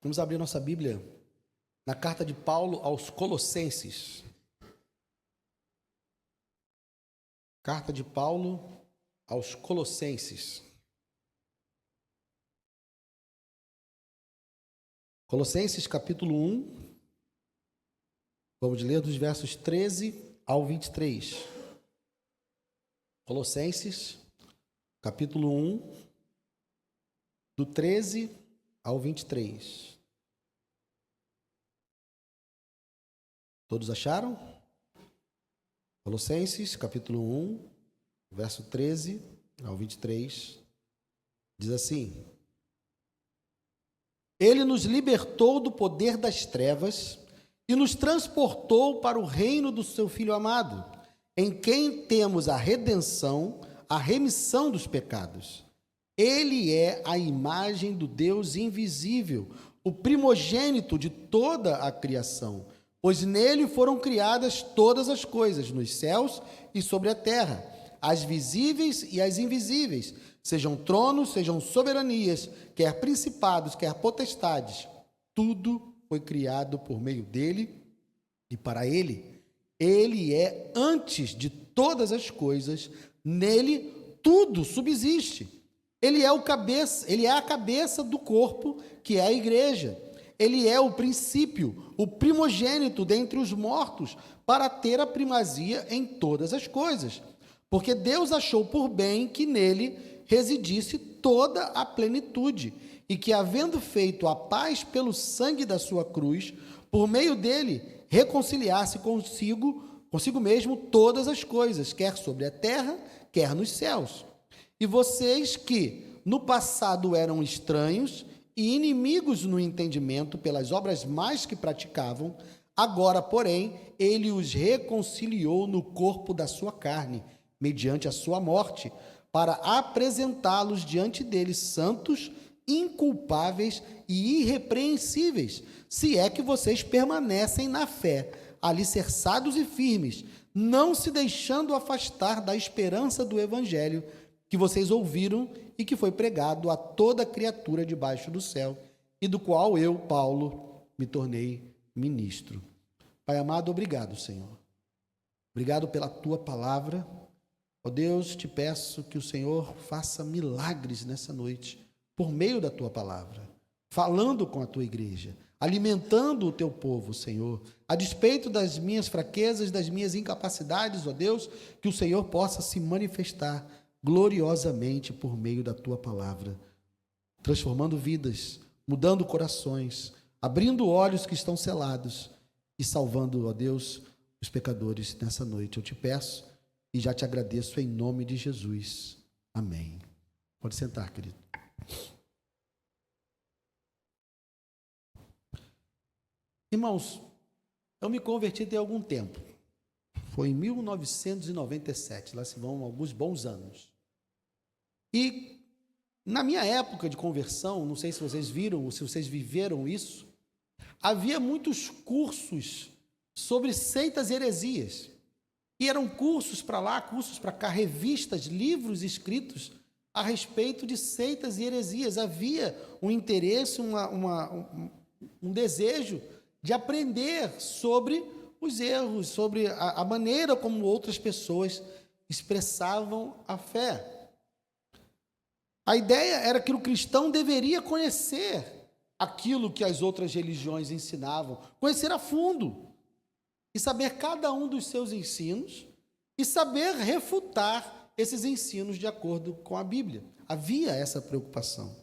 Vamos abrir nossa Bíblia na carta de Paulo aos Colossenses. Carta de Paulo aos Colossenses. Colossenses capítulo 1. Vamos ler dos versos 13 ao 23. Colossenses capítulo 1, do 13 ao 23. Todos acharam? Colossenses, capítulo 1, verso 13 ao 23, diz assim: Ele nos libertou do poder das trevas e nos transportou para o reino do seu Filho amado, em quem temos a redenção, a remissão dos pecados. Ele é a imagem do Deus invisível, o primogênito de toda a criação, pois nele foram criadas todas as coisas, nos céus e sobre a terra, as visíveis e as invisíveis, sejam tronos, sejam soberanias, quer principados, quer potestades. Tudo foi criado por meio dele e para ele. Ele é antes de todas as coisas, nele tudo subsiste. Ele é a cabeça do corpo, que é a igreja. Ele é o princípio, o primogênito dentre os mortos, para ter a primazia em todas as coisas. Porque Deus achou por bem que nele residisse toda a plenitude, e que, havendo feito a paz pelo sangue da sua cruz, por meio dele reconciliasse consigo mesmo todas as coisas, quer sobre a terra, quer nos céus. E vocês que no passado eram estranhos e inimigos no entendimento pelas obras más que praticavam, agora, porém, ele os reconciliou no corpo da sua carne, mediante a sua morte, para apresentá-los diante dele santos, inculpáveis e irrepreensíveis, se é que vocês permanecem na fé, alicerçados e firmes, não se deixando afastar da esperança do evangelho que vocês ouviram e que foi pregado a toda criatura debaixo do céu, e do qual eu, Paulo, me tornei ministro. Pai amado, obrigado, Senhor. Obrigado pela tua palavra. Ó Deus, te peço que o Senhor faça milagres nessa noite, por meio da tua palavra, falando com a tua igreja, alimentando o teu povo, Senhor, a despeito das minhas fraquezas, das minhas incapacidades, ó Deus, que o Senhor possa se manifestar gloriosamente por meio da tua palavra, transformando vidas, mudando corações, abrindo olhos que estão selados e salvando, ó Deus, os pecadores nessa noite. Eu te peço e já te agradeço em nome de Jesus. Amém. Pode sentar, querido. Irmãos, eu me converti tem algum tempo. Foi em 1997, lá se vão alguns bons anos. E na minha época de conversão, não sei se vocês viram ou se vocês viveram isso, havia muitos cursos sobre seitas e heresias. E eram cursos para lá, cursos para cá, revistas, livros escritos a respeito de seitas e heresias. Havia um interesse, um desejo de aprender sobre os erros, sobre a maneira como outras pessoas expressavam a fé. A ideia era que o cristão deveria conhecer aquilo que as outras religiões ensinavam, conhecer a fundo, e saber cada um dos seus ensinos, e saber refutar esses ensinos de acordo com a Bíblia. Havia essa preocupação.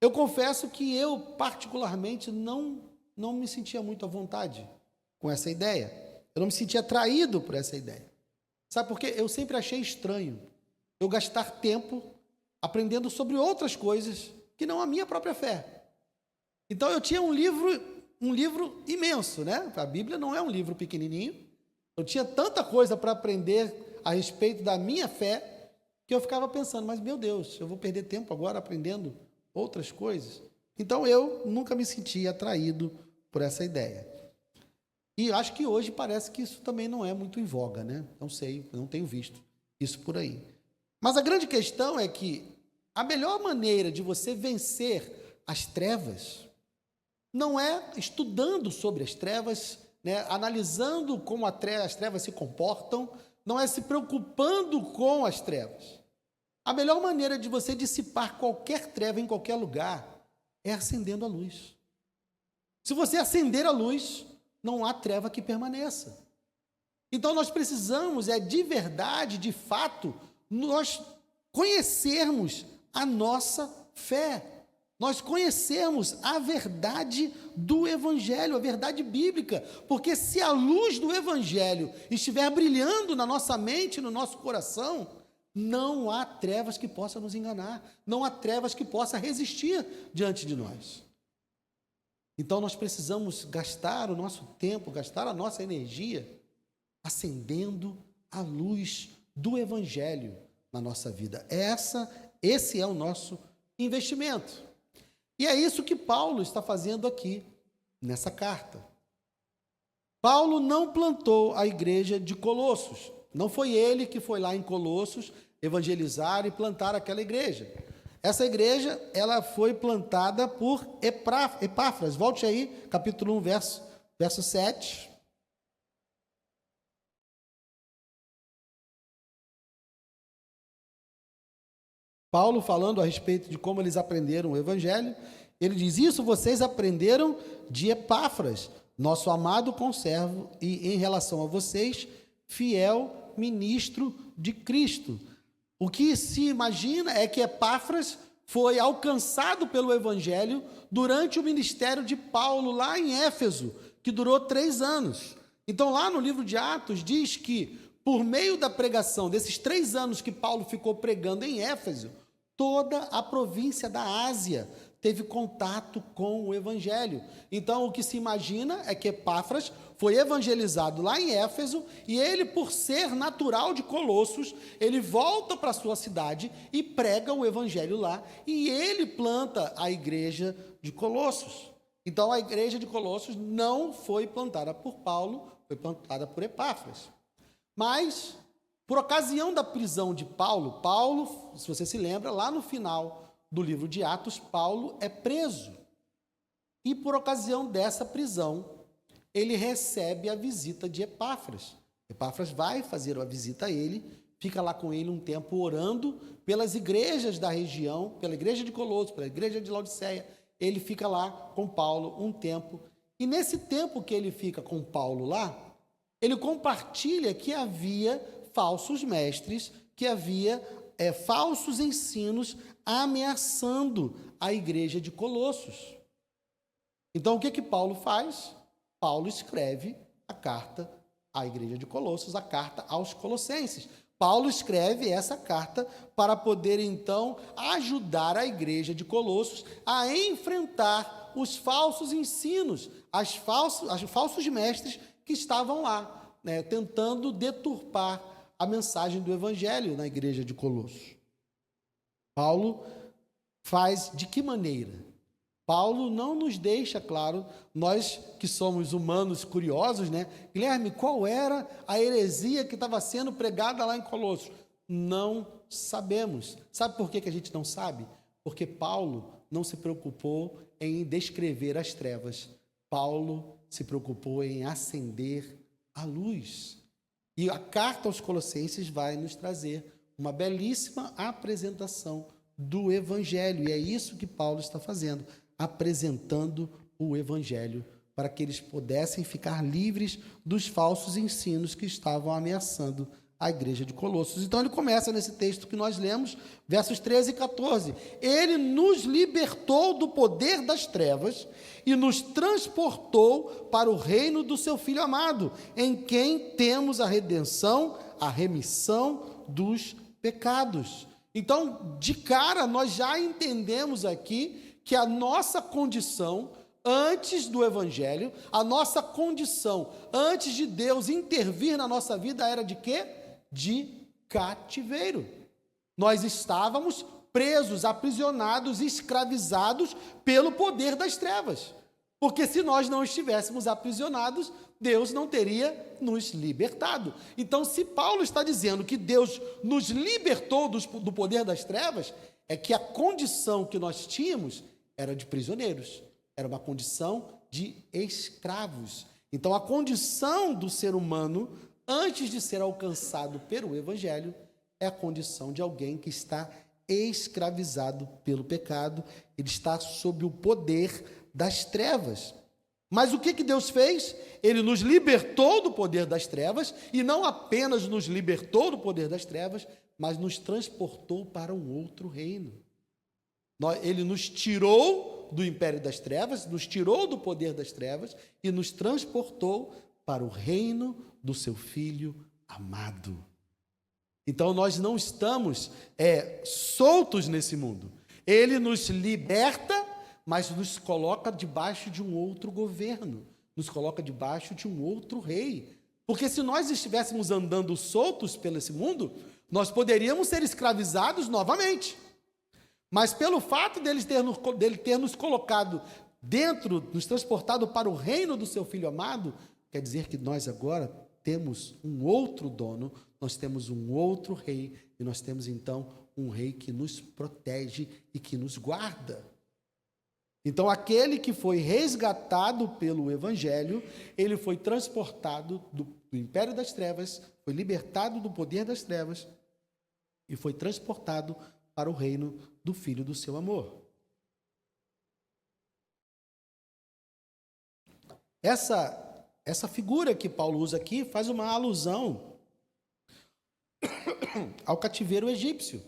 Eu confesso que eu, particularmente, não me sentia muito à vontade com essa ideia. Eu não me sentia atraído por essa ideia. Sabe por quê? Eu sempre achei estranho eu gastar tempo aprendendo sobre outras coisas que não a minha própria fé. Então eu tinha um livro imenso, né? A Bíblia não é um livro pequenininho. Eu tinha tanta coisa para aprender a respeito da minha fé que eu ficava pensando, mas meu Deus, eu vou perder tempo agora aprendendo outras coisas? Então eu nunca me senti atraído por essa ideia. E acho que hoje parece que isso também não é muito em voga, né? Não sei, não tenho visto isso por aí. Mas a grande questão é que a melhor maneira de você vencer as trevas não é estudando sobre as trevas, né, analisando como as trevas se comportam, não é se preocupando com as trevas. A melhor maneira de você dissipar qualquer treva em qualquer lugar é acendendo a luz. Se você acender a luz, não há treva que permaneça. Então nós precisamos, de verdade, de fato, nós conhecermos a nossa fé. Nós conhecermos a verdade do Evangelho, a verdade bíblica, porque se a luz do Evangelho estiver brilhando na nossa mente, no nosso coração, não há trevas que possam nos enganar, não há trevas que possam resistir diante de nós. Então nós precisamos gastar o nosso tempo, gastar a nossa energia, acendendo a luz do Evangelho na nossa vida. Esse é o nosso investimento. E é isso que Paulo está fazendo aqui, nessa carta. Paulo não plantou a igreja de Colossos. Não foi ele que foi lá em Colossos evangelizar e plantar aquela igreja. Essa igreja, ela foi plantada por Epáfras. Volte aí, capítulo 1, verso 7. Paulo falando a respeito de como eles aprenderam o evangelho, ele diz: isso vocês aprenderam de Epáfras, nosso amado conservo, e em relação a vocês, fiel ministro de Cristo. O que se imagina é que Epáfras foi alcançado pelo evangelho durante o ministério de Paulo lá em Éfeso, que durou 3 anos. Então lá no livro de Atos diz que por meio da pregação desses 3 anos que Paulo ficou pregando em Éfeso, toda a província da Ásia teve contato com o evangelho. Então, o que se imagina é que Epáfras foi evangelizado lá em Éfeso e ele, por ser natural de Colossos, ele volta para a sua cidade e prega o evangelho lá e ele planta a igreja de Colossos. Então, a igreja de Colossos não foi plantada por Paulo, foi plantada por Epáfras. Mas, por ocasião da prisão de Paulo, se você se lembra, lá no final do livro de Atos, Paulo é preso. E por ocasião dessa prisão, ele recebe a visita de Epáfras. Epáfras vai fazer a visita a ele, fica lá com ele um tempo orando pelas igrejas da região, pela igreja de Colossos, pela igreja de Laodiceia. Ele fica lá com Paulo um tempo. E nesse tempo que ele fica com Paulo lá, ele compartilha que havia falsos mestres, que havia falsos ensinos ameaçando a igreja de Colossos. Então, o que Paulo faz? Paulo escreve a carta à igreja de Colossos, a carta aos Colossenses. Paulo escreve essa carta para poder, então, ajudar a igreja de Colossos a enfrentar os falsos ensinos, os falsos mestres que estavam lá, né, tentando deturpar a mensagem do evangelho na igreja de Colossos. Paulo faz de que maneira? Paulo não nos deixa claro, nós que somos humanos curiosos, né? Guilherme, qual era a heresia que estava sendo pregada lá em Colossos? Não sabemos. Sabe por que a gente não sabe? Porque Paulo não se preocupou em descrever as trevas. Paulo se preocupou em acender a luz. E a carta aos Colossenses vai nos trazer uma belíssima apresentação do Evangelho. E é isso que Paulo está fazendo, apresentando o Evangelho para que eles pudessem ficar livres dos falsos ensinos que estavam ameaçando a igreja de Colossos. Então ele começa nesse texto que nós lemos, versos 13 e 14. Ele nos libertou do poder das trevas e nos transportou para o reino do seu Filho amado, em quem temos a redenção, a remissão dos pecados. Então, de cara, nós já entendemos aqui que a nossa condição antes do Evangelho, a nossa condição antes de Deus intervir na nossa vida era de quê? De cativeiro. Nós estávamos presos, aprisionados, escravizados pelo poder das trevas. Porque se nós não estivéssemos aprisionados, Deus não teria nos libertado. Então, se Paulo está dizendo que Deus nos libertou do poder das trevas, é que a condição que nós tínhamos era de prisioneiros. era uma condição de escravos. Então, a condição do ser humano, antes de ser alcançado pelo Evangelho, é a condição de alguém que está escravizado pelo pecado, ele está sob o poder das trevas. Mas o que Deus fez? Ele nos libertou do poder das trevas, e não apenas nos libertou do poder das trevas, mas nos transportou para um outro reino. Ele nos tirou do império das trevas, nos tirou do poder das trevas e nos transportou para o reino do seu Filho amado. Então, nós não estamos soltos nesse mundo. Ele nos liberta, mas nos coloca debaixo de um outro governo, nos coloca debaixo de um outro rei. Porque se nós estivéssemos andando soltos pelo esse mundo, nós poderíamos ser escravizados novamente. Mas pelo fato dele ter nos colocado dentro, nos transportado para o reino do seu Filho amado, quer dizer que nós agora temos um outro dono, nós temos um outro rei, e nós temos então um rei que nos protege e que nos guarda. Então, aquele que foi resgatado pelo Evangelho, ele foi transportado do império das trevas, foi libertado do poder das trevas e foi transportado para o reino do Filho do seu amor. Essa figura que Paulo usa aqui faz uma alusão ao cativeiro egípcio.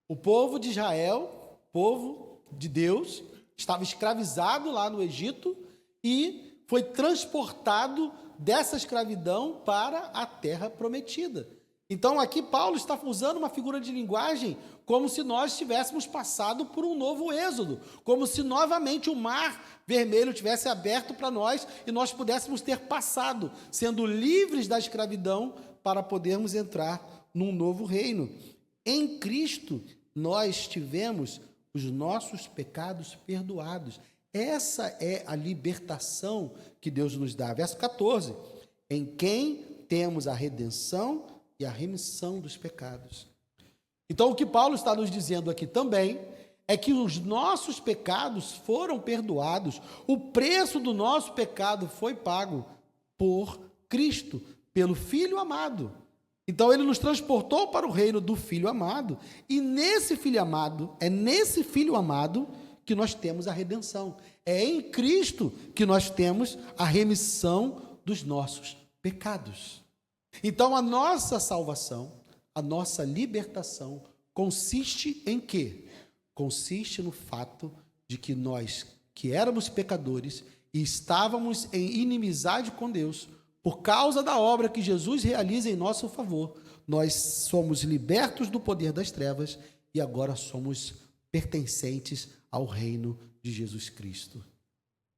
O povo de Israel, povo de Deus, estava escravizado lá no Egito e foi transportado dessa escravidão para a terra prometida. Então, aqui Paulo está usando uma figura de linguagem como se nós tivéssemos passado por um novo êxodo, como se novamente o mar vermelho tivesse aberto para nós e nós pudéssemos ter passado, sendo livres da escravidão para podermos entrar num novo reino. Em Cristo, nós tivemos os nossos pecados perdoados. Essa é a libertação que Deus nos dá. Verso 14, em quem temos a redenção e a remissão dos pecados. Então, o que Paulo está nos dizendo aqui também é que os nossos pecados foram perdoados, o preço do nosso pecado foi pago por Cristo, pelo Filho amado. Então, ele nos transportou para o reino do Filho amado, e nesse Filho amado, é nesse Filho amado que nós temos a redenção. É em Cristo que nós temos a remissão dos nossos pecados. Então, a nossa salvação, a nossa libertação, consiste em quê? Consiste no fato de que nós, que éramos pecadores e estávamos em inimizade com Deus, por causa da obra que Jesus realiza em nosso favor, nós somos libertos do poder das trevas e agora somos pertencentes ao reino de Jesus Cristo,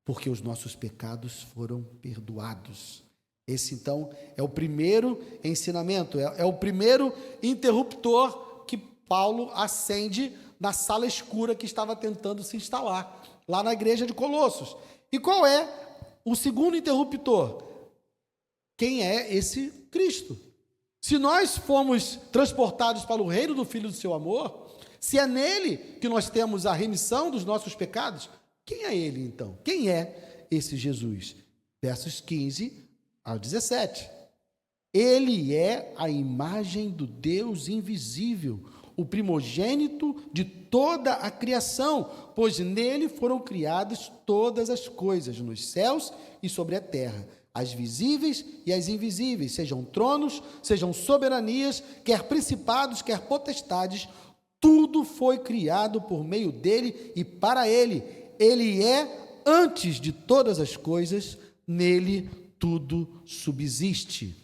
porque os nossos pecados foram perdoados. Esse, então, é o primeiro ensinamento, é o primeiro interruptor que Paulo acende na sala escura que estava tentando se instalar, lá na igreja de Colossos. E qual é o segundo interruptor? Quem é esse Cristo? Se nós fomos transportados para o reino do Filho do seu amor, se é nele que nós temos a remissão dos nossos pecados, quem é ele então? Quem é esse Jesus? Versos 15 ao 17. Ele é a imagem do Deus invisível, o primogênito de toda a criação, pois nele foram criadas todas as coisas, nos céus e sobre a terra, as visíveis e as invisíveis, sejam tronos, sejam soberanias, quer principados, quer potestades, tudo foi criado por meio dele e para ele. Ele é antes de todas as coisas, nele tudo subsiste.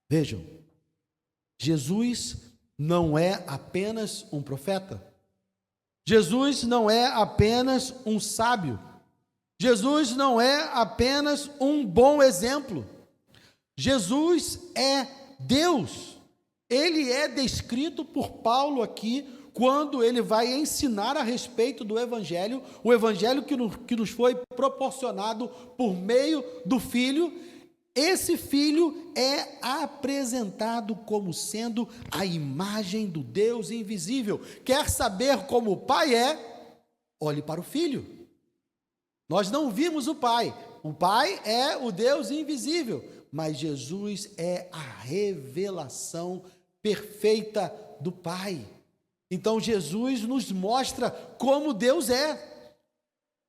Vejam, Jesus não é apenas um profeta. Jesus não é apenas um sábio. Jesus não é apenas um bom exemplo. Jesus é Deus. Ele é descrito por Paulo aqui quando ele vai ensinar a respeito do Evangelho, o Evangelho que nos foi proporcionado por meio do Filho. Esse Filho é apresentado como sendo a imagem do Deus invisível. Quer saber como o Pai é? olhe para o Filho. Nós não vimos o Pai. O Pai é o Deus invisível, mas Jesus é a revelação perfeita do Pai. Então Jesus nos mostra como Deus é.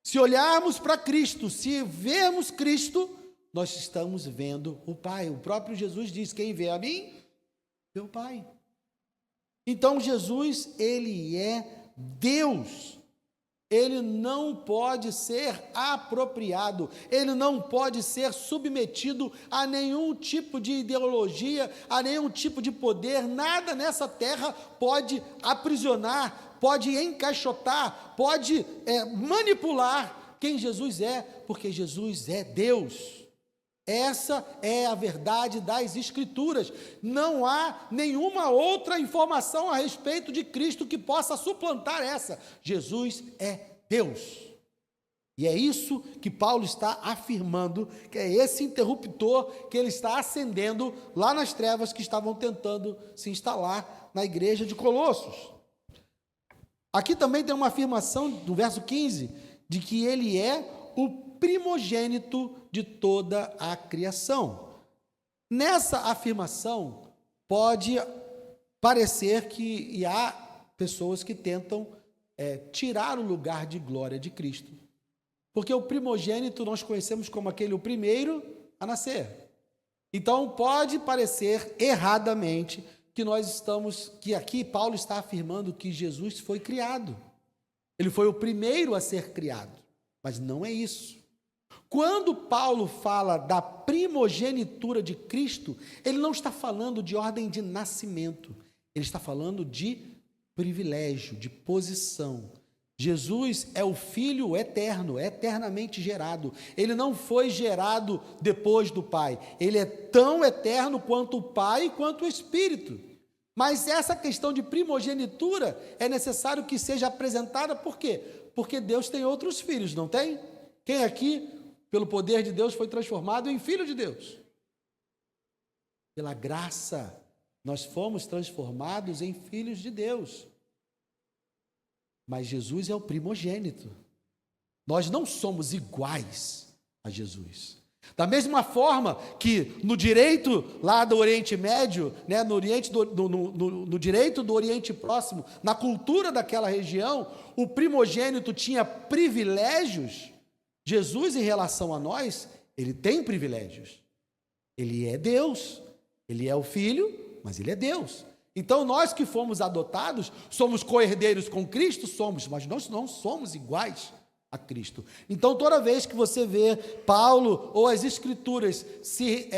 Se olharmos para Cristo, se vermos Cristo, nós estamos vendo o Pai. O próprio Jesus diz: quem vê a mim, vê o Pai. Então Jesus, ele é Deus. Ele não pode ser apropriado, ele não pode ser submetido a nenhum tipo de ideologia, a nenhum tipo de poder. Nada nessa terra pode aprisionar, pode encaixotar, pode manipular quem Jesus é, porque Jesus é Deus. Essa é a verdade das Escrituras. Não há nenhuma outra informação a respeito de Cristo que possa suplantar essa. Jesus é Deus. E é isso que Paulo está afirmando, que é esse interruptor que ele está acendendo lá nas trevas que estavam tentando se instalar na igreja de Colossos. Aqui também tem uma afirmação do verso 15, de que ele é o primogênito de toda a criação. Nessa afirmação, pode parecer que há pessoas que tentam tirar o lugar de glória de Cristo. Porque o primogênito nós conhecemos como o primeiro a nascer. Então, pode parecer erradamente que aqui Paulo está afirmando que Jesus foi criado. Ele foi o primeiro a ser criado. Mas não é isso. Quando Paulo fala da primogenitura de Cristo, ele não está falando de ordem de nascimento, ele está falando de privilégio, de posição. Jesus é o Filho eterno, eternamente gerado. Ele não foi gerado depois do Pai. Ele é tão eterno quanto o Pai e quanto o Espírito. Mas essa questão de primogenitura é necessário que seja apresentada, por quê? Porque Deus tem outros filhos, não tem? Quem aqui, pelo poder de Deus, foi transformado em filho de Deus? Pela graça, nós fomos transformados em filhos de Deus. Mas Jesus é o primogênito. Nós não somos iguais a Jesus. Da mesma forma que no direito lá do Oriente Médio, no direito do Oriente Próximo, na cultura daquela região, o primogênito tinha privilégios. Jesus, em relação a nós, ele tem privilégios. Ele é Deus, ele é o Filho, mas ele é Deus. Então, nós que fomos adotados, somos co-herdeiros com Cristo, mas nós não somos iguais a Cristo. Então, toda vez que você vê Paulo ou as Escrituras se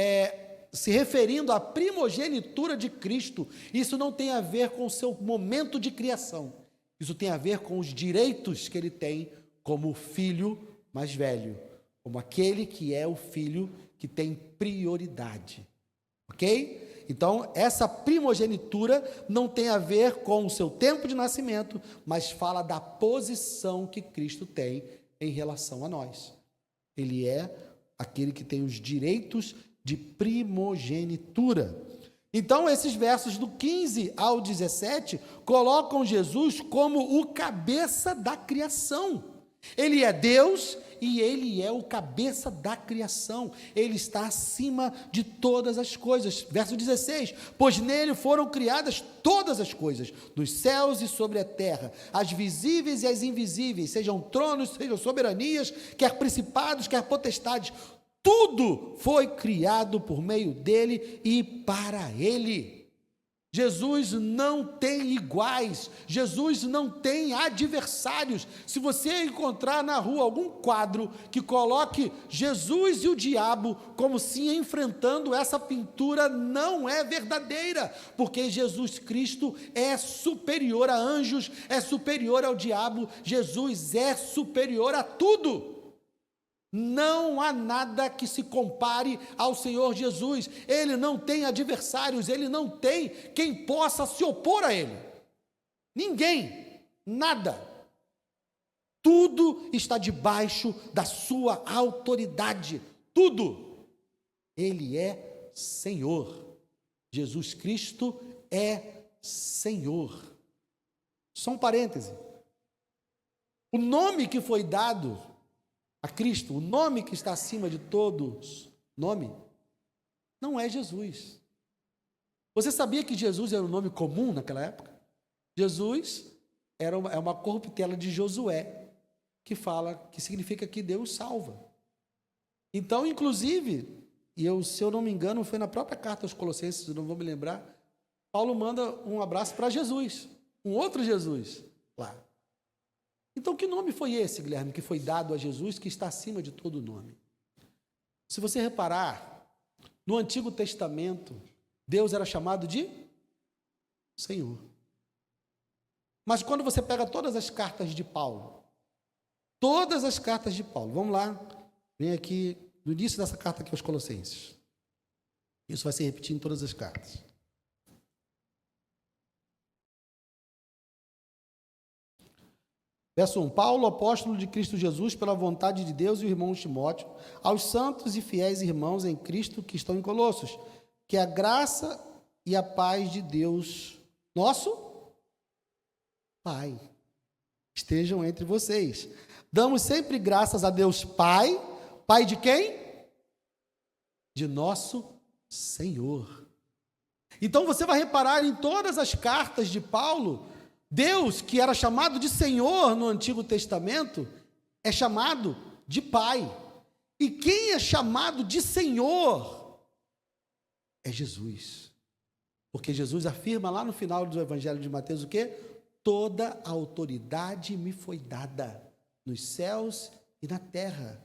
referindo à primogenitura de Cristo, isso não tem a ver com o seu momento de criação. Isso tem a ver com os direitos que ele tem como filho mais velho, como aquele que é o filho que tem prioridade. Ok? Então, essa primogenitura não tem a ver com o seu tempo de nascimento, mas fala da posição que Cristo tem em relação a nós. Ele é aquele que tem os direitos de primogenitura. Então, esses versos do 15 ao 17 colocam Jesus como o cabeça da criação. Ele é Deus e ele é o cabeça da criação. Ele está acima de todas as coisas. Verso 16: pois nele foram criadas todas as coisas, nos céus e sobre a terra, as visíveis e as invisíveis, sejam tronos, sejam soberanias, quer principados, quer potestades. Tudo foi criado por meio dele e para ele. Jesus não tem iguais, Jesus não tem adversários. Se você encontrar na rua algum quadro que coloque Jesus e o diabo como se enfrentando, essa pintura não é verdadeira, porque Jesus Cristo é superior a anjos, é superior ao diabo, Jesus é superior a tudo. Não há nada que se compare ao Senhor Jesus. Ele não tem adversários, ele não tem quem possa se opor a ele. Ninguém, nada. Tudo está debaixo da sua autoridade. Tudo. Ele é Senhor. Jesus Cristo é Senhor. Só um parêntese. O nome que foi dado a Cristo, o nome que está acima de todos, nome, não é Jesus. Você sabia que Jesus era um nome comum naquela época? Jesus é uma corruptela de Josué, que significa que Deus salva. Então, inclusive, se eu não me engano, foi na própria carta aos Colossenses, eu não vou me lembrar, Paulo manda um abraço para Jesus, um outro Jesus lá. Então, que nome foi esse, Guilherme, que foi dado a Jesus, que está acima de todo nome? Se você reparar, no Antigo Testamento, Deus era chamado de Senhor. Mas quando você pega todas as cartas de Paulo, vamos lá, vem aqui, no início dessa carta aqui aos Colossenses. Isso vai se repetir em todas as cartas. Verso 1. Paulo, apóstolo de Cristo Jesus, pela vontade de Deus, e o irmão Timóteo, aos santos e fiéis irmãos em Cristo que estão em Colossos, que a graça e a paz de Deus, nosso Pai, estejam entre vocês. Damos sempre graças a Deus Pai. Pai de quem? De nosso Senhor. Então você vai reparar em todas as cartas de Paulo, Deus, que era chamado de Senhor no Antigo Testamento, é chamado de Pai. E quem é chamado de Senhor é Jesus. Porque Jesus afirma lá no final do Evangelho de Mateus o quê? Toda a autoridade me foi dada nos céus e na terra.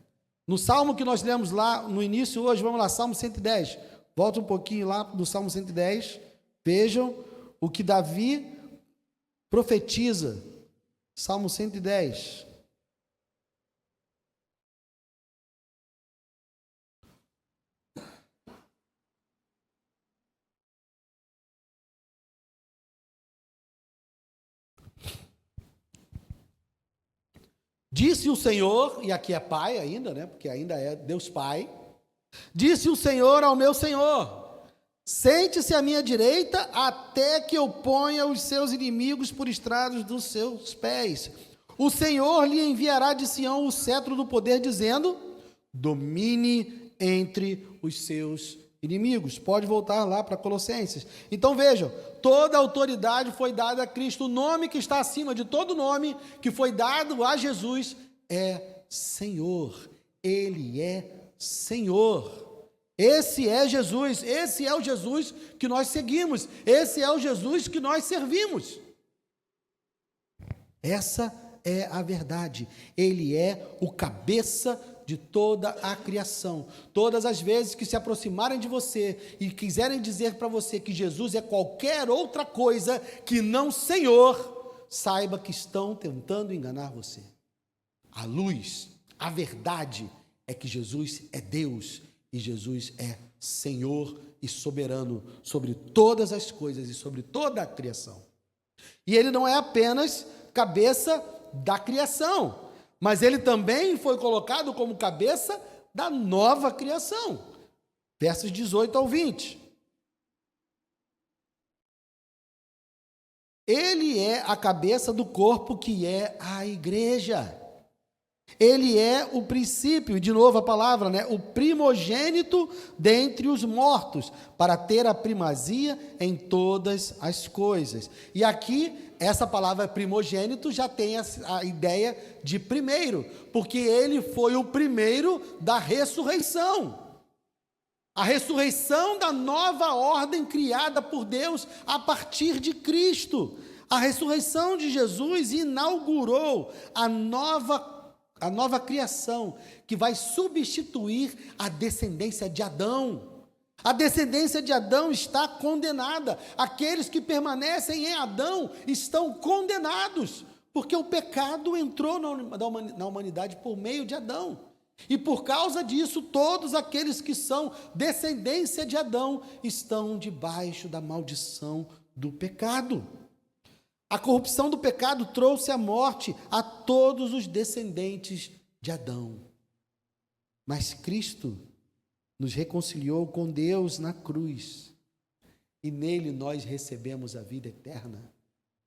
No Salmo que nós lemos lá no início hoje, vamos lá, Salmo 110. Volta um pouquinho lá do Salmo 110. Vejam o que Davi profetiza. Salmo 110. Disse o Senhor, e aqui é Pai ainda, né? Porque ainda é Deus Pai. Disse o Senhor ao meu Senhor: sente-se à minha direita, até que eu ponha os seus inimigos por estrados dos seus pés. O Senhor lhe enviará de Sião o cetro do poder, dizendo: domine entre os seus inimigos. Pode voltar lá para Colossenses. Então vejam, toda a autoridade foi dada a Cristo. O nome que está acima de todo nome, que foi dado a Jesus, é Senhor. Ele é Senhor. Esse é Jesus, esse é o Jesus que nós seguimos, esse é o Jesus que nós servimos. Essa é a verdade. Ele é o cabeça de toda a criação. Todas as vezes que se aproximarem de você e quiserem dizer para você que Jesus é qualquer outra coisa que não Senhor, saiba que estão tentando enganar você. A luz, a verdade é que Jesus é Deus e Jesus é Senhor e soberano sobre todas as coisas e sobre toda a criação. E ele não é apenas cabeça da criação, mas ele também foi colocado como cabeça da nova criação. Versos 18 ao 20. Ele é a cabeça do corpo que é a igreja. Ele é o princípio, de novo a palavra, né? O primogênito dentre os mortos, para ter a primazia em todas as coisas. E aqui, essa palavra primogênito já tem a ideia de primeiro, porque ele foi o primeiro da ressurreição. A ressurreição da nova ordem criada por Deus a partir de Cristo. A ressurreição de Jesus inaugurou a nova criação, que vai substituir a descendência de Adão. A descendência de Adão está condenada. Aqueles que permanecem em Adão estão condenados, porque o pecado entrou na humanidade por meio de Adão. E por causa disso, todos aqueles que são descendência de Adão estão debaixo da maldição do pecado. A corrupção do pecado trouxe a morte a todos os descendentes de Adão. Mas Cristo nos reconciliou com Deus na cruz. E nele nós recebemos a vida eterna.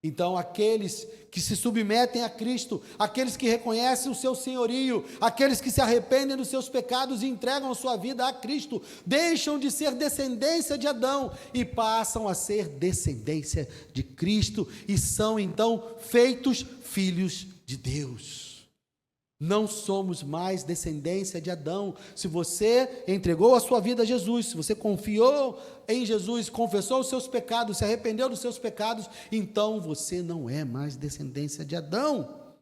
Então, aqueles que se submetem a Cristo, aqueles que reconhecem o seu senhorio, aqueles que se arrependem dos seus pecados e entregam a sua vida a Cristo, deixam de ser descendência de Adão e passam a ser descendência de Cristo e são então feitos filhos de Deus. Não somos mais descendência de Adão. Se você entregou a sua vida a Jesus, se você confiou em Jesus, confessou os seus pecados, se arrependeu dos seus pecados, então você não é mais descendência de Adão.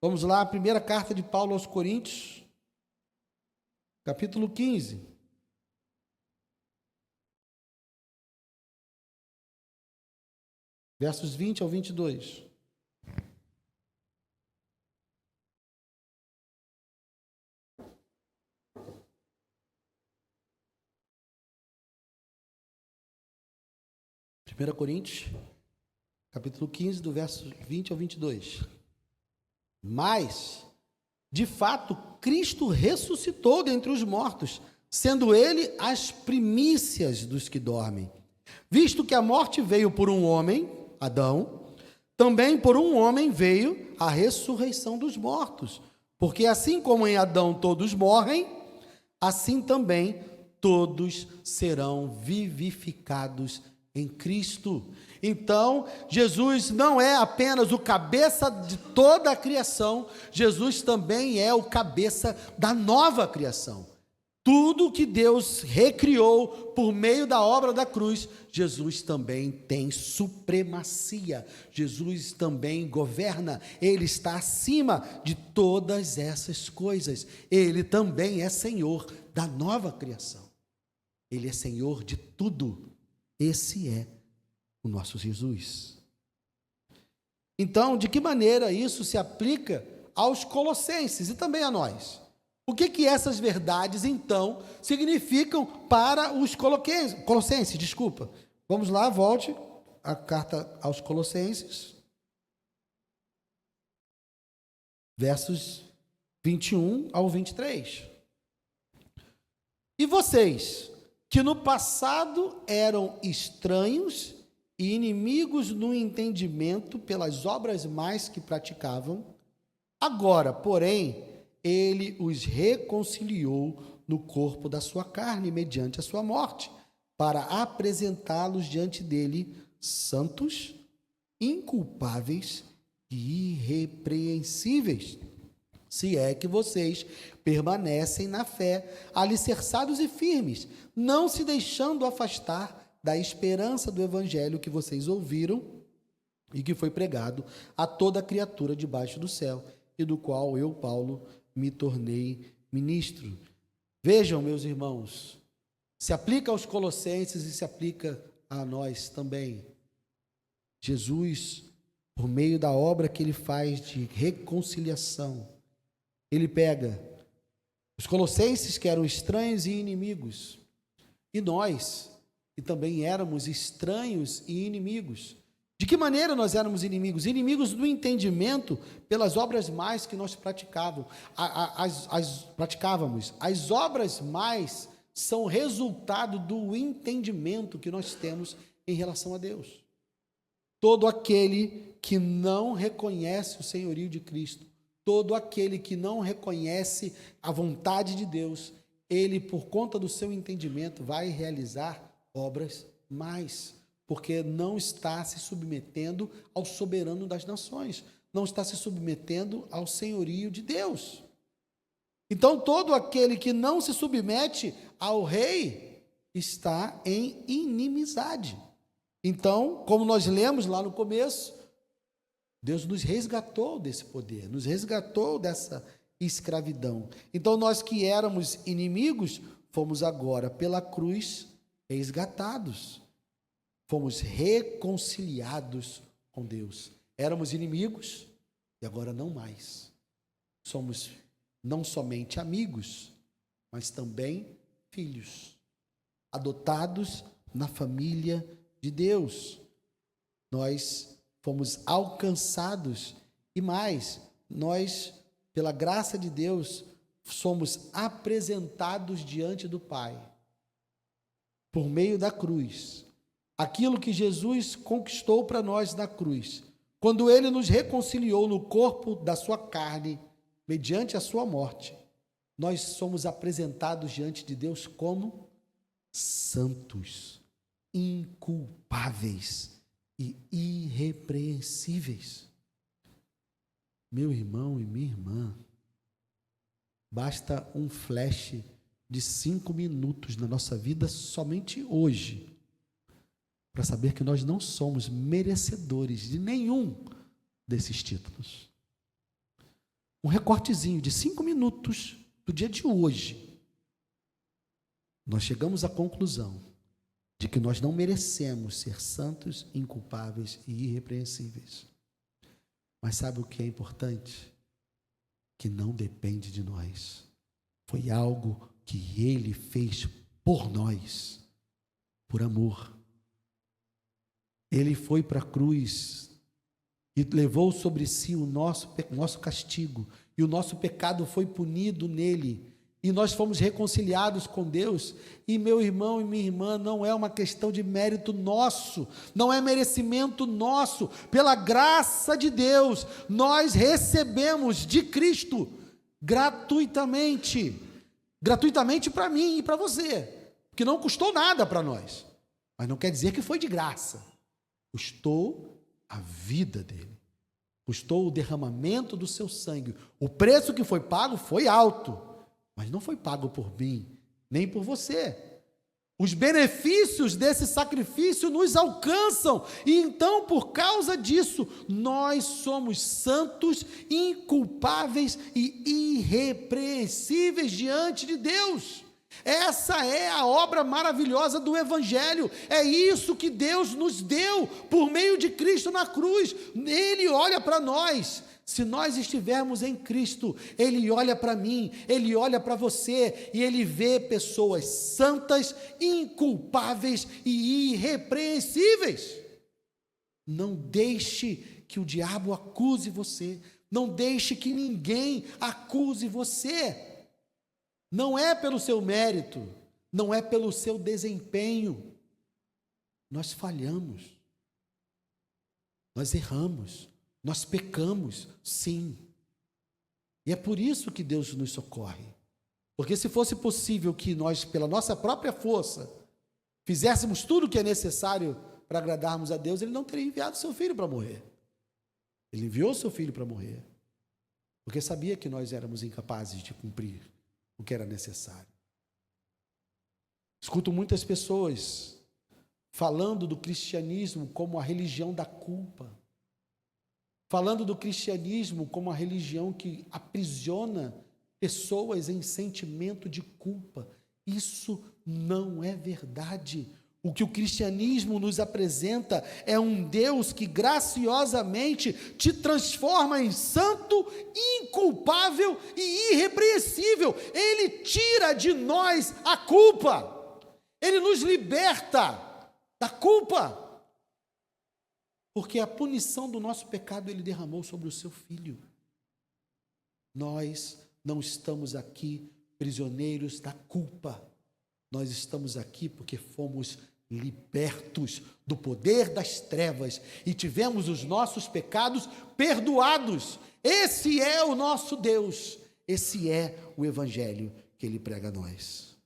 Vamos lá, a primeira carta de Paulo aos Coríntios, capítulo 15. Versos 20 ao 22. Primeira Coríntios, capítulo 15, do verso 20 ao 22. Mas, de fato, Cristo ressuscitou dentre os mortos, sendo ele as primícias dos que dormem. Visto que a morte veio por um homem, Adão, também por um homem veio a ressurreição dos mortos. Porque assim como em Adão todos morrem, assim também todos serão vivificados em Cristo. Então, Jesus não é apenas o cabeça de toda a criação, Jesus também é o cabeça da nova criação. Tudo que Deus recriou por meio da obra da cruz, Jesus também tem supremacia, Jesus também governa, Ele está acima de todas essas coisas, Ele também é Senhor da nova criação, Ele é Senhor de tudo. Esse é o nosso Jesus. Então, de que maneira isso se aplica aos colossenses e também a nós? O que essas verdades, então, significam para os colossenses? Vamos lá, volte a carta aos Colossenses, versos 21 ao 23. E vocês, que no passado eram estranhos e inimigos no entendimento pelas obras más que praticavam, agora, porém, ele os reconciliou no corpo da sua carne, mediante a sua morte, para apresentá-los diante dele santos, inculpáveis e irrepreensíveis, se é que vocês permanecem na fé, alicerçados e firmes, não se deixando afastar da esperança do evangelho que vocês ouviram e que foi pregado a toda criatura debaixo do céu, e do qual eu, Paulo, me tornei ministro. Vejam, meus irmãos, se aplica aos colossenses e se aplica a nós também. Jesus, por meio da obra que ele faz de reconciliação, ele pega os colossenses que eram estranhos e inimigos, e nós, que também éramos estranhos e inimigos. De que maneira nós éramos inimigos? Inimigos do entendimento pelas obras más que nós praticávamos. As obras más são resultado do entendimento que nós temos em relação a Deus. Todo aquele que não reconhece o senhorio de Cristo, todo aquele que não reconhece a vontade de Deus, ele, por conta do seu entendimento, vai realizar obras más, porque não está se submetendo ao soberano das nações, não está se submetendo ao senhorio de Deus. Então, todo aquele que não se submete ao rei está em inimizade. Então, como nós lemos lá no começo, Deus nos resgatou desse poder, nos resgatou dessa escravidão. Então, nós que éramos inimigos, fomos agora pela cruz resgatados. Fomos reconciliados com Deus. Éramos inimigos e agora não mais. Somos não somente amigos, mas também filhos, adotados na família de Deus. Nós fomos alcançados e mais, nós, pela graça de Deus, somos apresentados diante do Pai por meio da cruz. Aquilo que Jesus conquistou para nós na cruz quando ele nos reconciliou no corpo da sua carne, mediante a sua morte, nós somos apresentados diante de Deus como santos, inculpáveis e irrepreensíveis. Meu irmão e minha irmã, basta um flash de 5 minutos na nossa vida somente hoje, para saber que nós não somos merecedores de nenhum desses títulos. Um recortezinho de 5 minutos do dia de hoje, nós chegamos à conclusão de que nós não merecemos ser santos, inculpáveis e irrepreensíveis. Mas sabe o que é importante? Que não depende de nós. Foi algo que Ele fez por nós, por amor. Ele foi para a cruz e levou sobre si o nosso castigo, e o nosso pecado foi punido nele, e nós fomos reconciliados com Deus. E meu irmão e minha irmã, não é uma questão de mérito nosso, não é merecimento nosso, pela graça de Deus, nós recebemos de Cristo, gratuitamente para mim e para você, que não custou nada para nós, mas não quer dizer que foi de graça. Custou a vida dele, custou o derramamento do seu sangue. O preço que foi pago foi alto, mas não foi pago por mim, nem por você. Os benefícios desse sacrifício nos alcançam, e então, por causa disso, nós somos santos, inculpáveis e irrepreensíveis diante de Deus. Essa é a obra maravilhosa do Evangelho. É isso que Deus nos deu por meio de Cristo na cruz. Ele olha para nós. Se nós estivermos em Cristo, Ele olha para mim, Ele olha para você, e Ele vê pessoas santas, inculpáveis e irrepreensíveis. Não deixe que o diabo acuse você. Não deixe que ninguém acuse você. Não é pelo seu mérito, não é pelo seu desempenho. Nós falhamos, nós erramos, nós pecamos, sim. E é por isso que Deus nos socorre. Porque se fosse possível que nós, pela nossa própria força, fizéssemos tudo o que é necessário para agradarmos a Deus, Ele não teria enviado seu Filho para morrer. Ele enviou seu Filho para morrer, porque sabia que nós éramos incapazes de cumprir o que era necessário. Escuto muitas pessoas falando do cristianismo como a religião da culpa, falando do cristianismo como a religião que aprisiona pessoas em sentimento de culpa. Isso não é verdade. O que o cristianismo nos apresenta é um Deus que graciosamente te transforma em santo, inculpável e irrepreensível. Ele tira de nós a culpa. Ele nos liberta da culpa. Porque a punição do nosso pecado Ele derramou sobre o seu Filho. Nós não estamos aqui prisioneiros da culpa. Nós estamos aqui porque fomos libertos do poder das trevas e tivemos os nossos pecados perdoados. Esse é o nosso Deus, esse é o Evangelho que Ele prega a nós.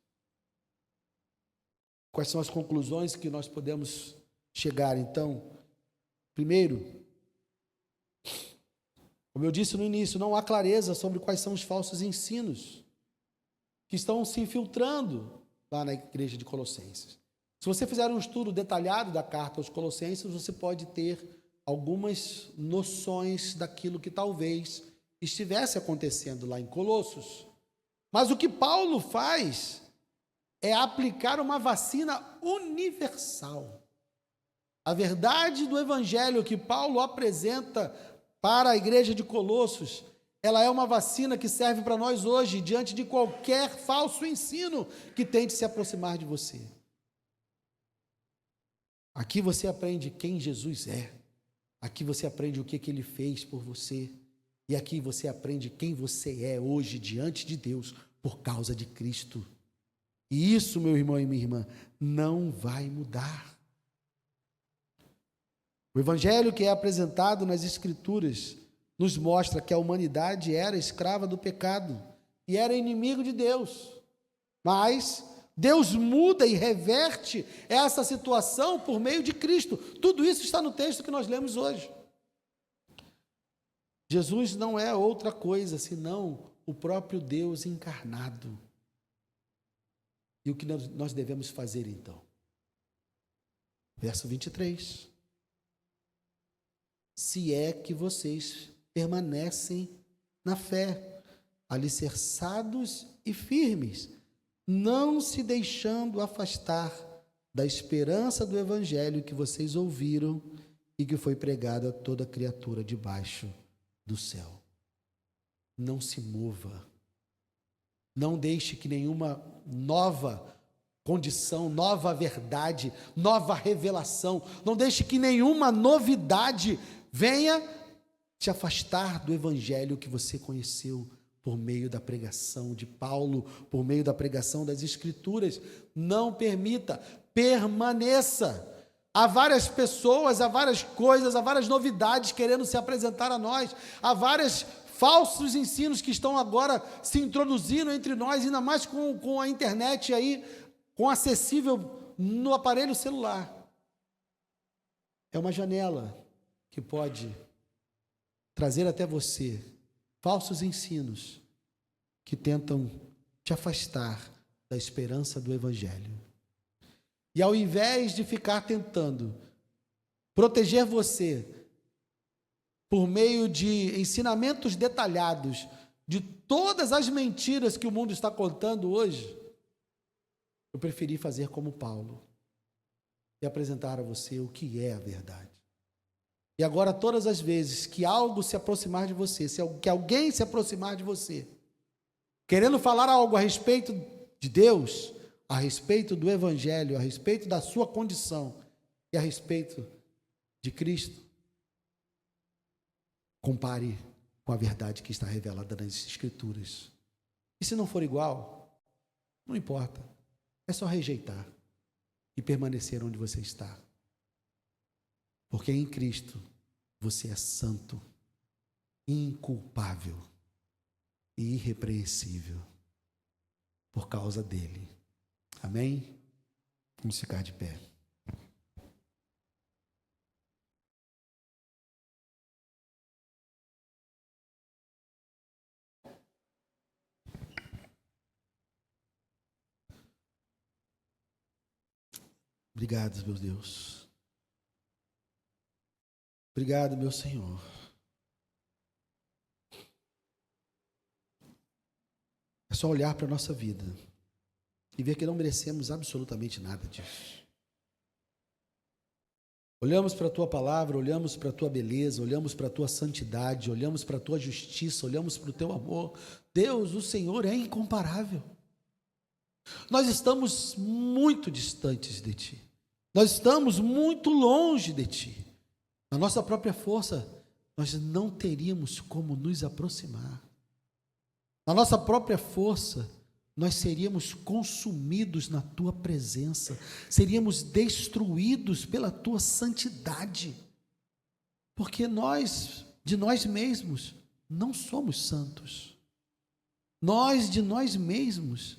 Quais são as conclusões que nós podemos chegar, então? Primeiro, como eu disse no início, não há clareza sobre quais são os falsos ensinos que estão se infiltrando lá na igreja de Colossenses. Se você fizer um estudo detalhado da carta aos Colossenses, você pode ter algumas noções daquilo que talvez estivesse acontecendo lá em Colossos. Mas o que Paulo faz é aplicar uma vacina universal. A verdade do Evangelho que Paulo apresenta para a igreja de Colossos, ela é uma vacina que serve para nós hoje, diante de qualquer falso ensino que tente se aproximar de você. Aqui você aprende quem Jesus é. Aqui você aprende o que Ele fez por você. E aqui você aprende quem você é hoje diante de Deus por causa de Cristo. E isso, meu irmão e minha irmã, não vai mudar. O evangelho que é apresentado nas Escrituras nos mostra que a humanidade era escrava do pecado e era inimigo de Deus. Mas Deus muda e reverte essa situação por meio de Cristo. Tudo isso está no texto que nós lemos hoje. Jesus não é outra coisa senão o próprio Deus encarnado. E o que nós devemos fazer então? Verso 23. Se é que vocês permanecem na fé, alicerçados e firmes, não se deixando afastar da esperança do evangelho que vocês ouviram e que foi pregado a toda criatura debaixo do céu. Não se mova. Não deixe que nenhuma nova condição, nova verdade, nova revelação, não deixe que nenhuma novidade venha te afastar do evangelho que você conheceu por meio da pregação de Paulo, por meio da pregação das Escrituras. Não permita, permaneça. Há várias pessoas, há várias coisas, há várias novidades querendo se apresentar a nós, há vários falsos ensinos que estão agora se introduzindo entre nós, ainda mais com a internet aí, com acessível no aparelho celular. É uma janela que pode trazer até você falsos ensinos que tentam te afastar da esperança do evangelho. E ao invés de ficar tentando proteger você por meio de ensinamentos detalhados de todas as mentiras que o mundo está contando hoje, eu preferi fazer como Paulo e apresentar a você o que é a verdade. E agora, todas as vezes que algo se aproximar de você, que alguém se aproximar de você, querendo falar algo a respeito de Deus, a respeito do evangelho, a respeito da sua condição e a respeito de Cristo, compare com a verdade que está revelada nas Escrituras. E se não for igual, não importa, é só rejeitar e permanecer onde você está. Porque em Cristo você é santo, inculpável e irrepreensível por causa dele. Amém? Vamos ficar de pé. Obrigado, meu Deus. Obrigado, meu Senhor. É só olhar para a nossa vida e ver que não merecemos absolutamente nada disso. Olhamos para a Tua palavra, olhamos para a Tua beleza, olhamos para a Tua santidade, olhamos para a Tua justiça, olhamos para o Teu amor. Deus, o Senhor é incomparável. Nós estamos muito distantes de Ti. Nós estamos muito longe de Ti. Na nossa própria força, nós não teríamos como nos aproximar. Na nossa própria força, nós seríamos consumidos na Tua presença, seríamos destruídos pela Tua santidade, porque nós, de nós mesmos, não somos santos. Nós, de nós mesmos,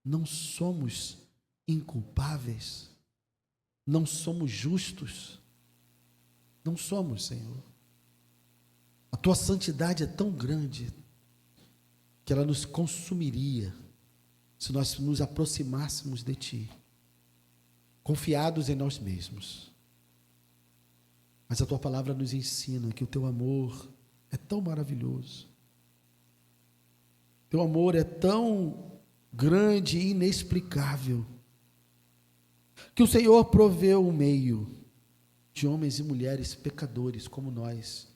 não somos inculpáveis, não somos justos. Não somos, Senhor. A Tua santidade é tão grande que ela nos consumiria se nós nos aproximássemos de Ti, confiados em nós mesmos. Mas a Tua palavra nos ensina que o Teu amor é tão maravilhoso, Teu amor é tão grande e inexplicável, que o Senhor proveu um meio de homens e mulheres pecadores como nós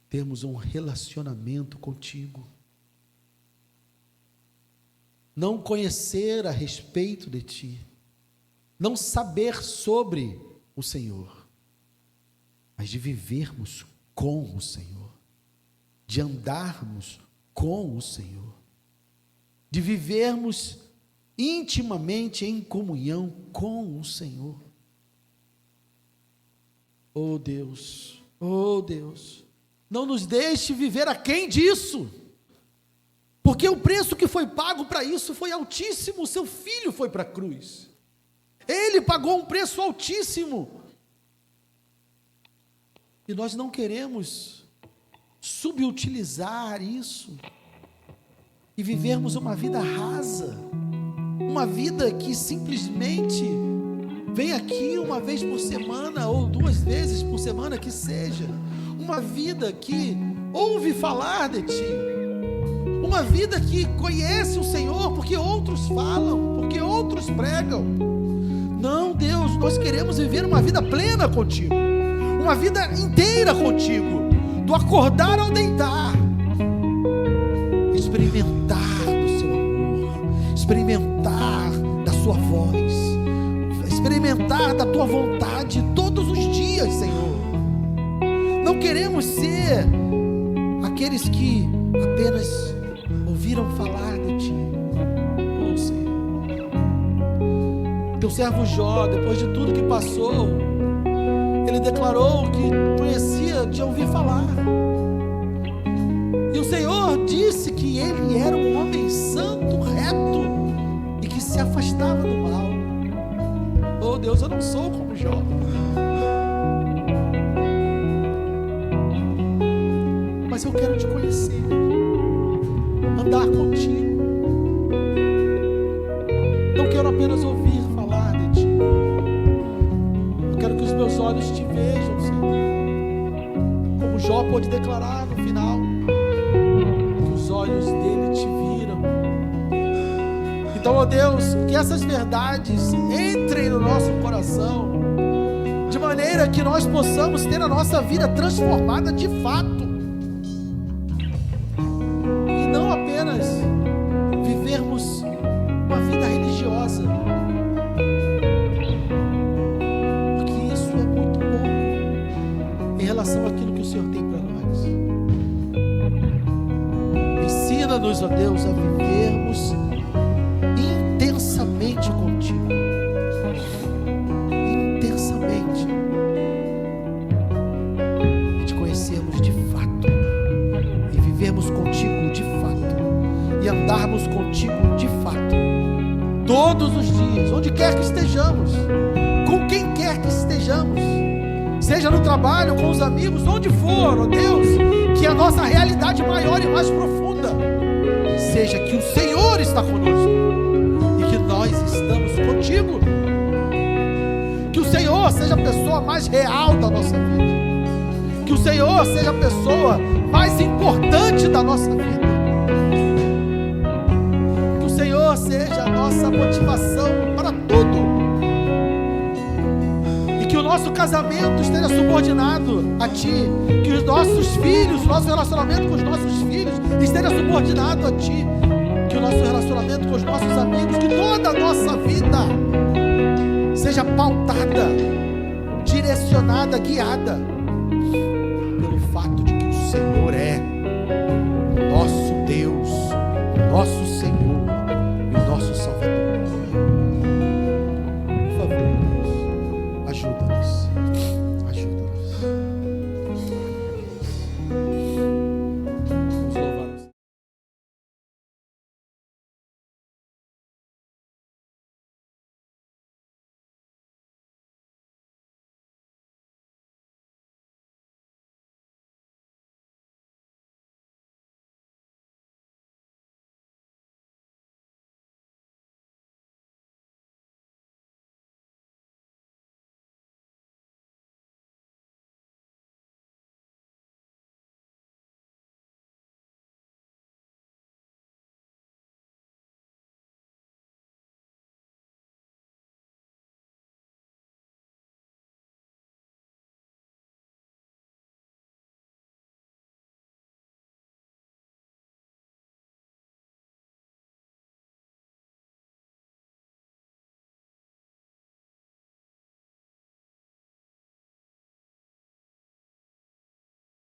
termos um relacionamento contigo. Não conhecer a respeito de Ti, não saber sobre o Senhor, mas de vivermos com o Senhor, de andarmos com o Senhor, de vivermos intimamente em comunhão com o Senhor. Oh Deus, não nos deixe viver aquém disso, porque o preço que foi pago para isso foi altíssimo. O seu filho foi para a cruz, ele pagou um preço altíssimo, e nós não queremos subutilizar isso e vivermos uma vida rasa, uma vida que simplesmente vem aqui uma vez por semana ou 2 vezes por semana que seja, uma vida que ouve falar de Ti, uma vida que conhece o Senhor porque outros falam, porque outros pregam. Não, Deus, nós queremos viver uma vida plena contigo, uma vida inteira contigo, do acordar ao deitar, experimentar do seu amor, experimentar da sua voz, experimentar da tua vontade todos os dias, Senhor. Não queremos ser aqueles que apenas ouviram falar de Ti. Oh, Senhor, teu servo Jó, depois de tudo que passou, ele declarou que conhecia de ouvir falar, e o Senhor disse que ele era um homem santo, reto, e que se afastava do mal. Oh Deus, eu não sou como Jó, mas eu quero Te conhecer, andar contigo. Não quero apenas ouvir falar de Ti, eu quero que os meus olhos Te vejam, Senhor, como Jó pôde declarar no final, que os olhos dele Te viram. Então, ó Deus, que essas verdades entrem no nosso coração, de maneira que nós possamos ter a nossa vida transformada de fato, e não apenas vivermos uma vida religiosa, porque isso é muito pouco em relação àquilo que o Senhor tem para nós. Ensina-nos, ó Deus, a vivermos intensamente contigo, intensamente, e Te conhecermos de fato, e vivermos contigo de fato, e andarmos contigo de fato, todos os dias, onde quer que estejamos, com quem quer que estejamos, seja no trabalho, com os amigos, onde for, ó Deus, que a nossa realidade maior e mais profunda seja que o Senhor está conosco, nós estamos contigo, que o Senhor seja a pessoa mais real da nossa vida, que o Senhor seja a pessoa mais importante da nossa vida, que o Senhor seja a nossa motivação para tudo, e que o nosso casamento esteja subordinado a Ti, que os nossos filhos, nosso relacionamento com os nossos filhos esteja subordinado a Ti, que o nosso relacionamento com os nossos amigos, que toda a nossa vida seja pautada, direcionada, guiada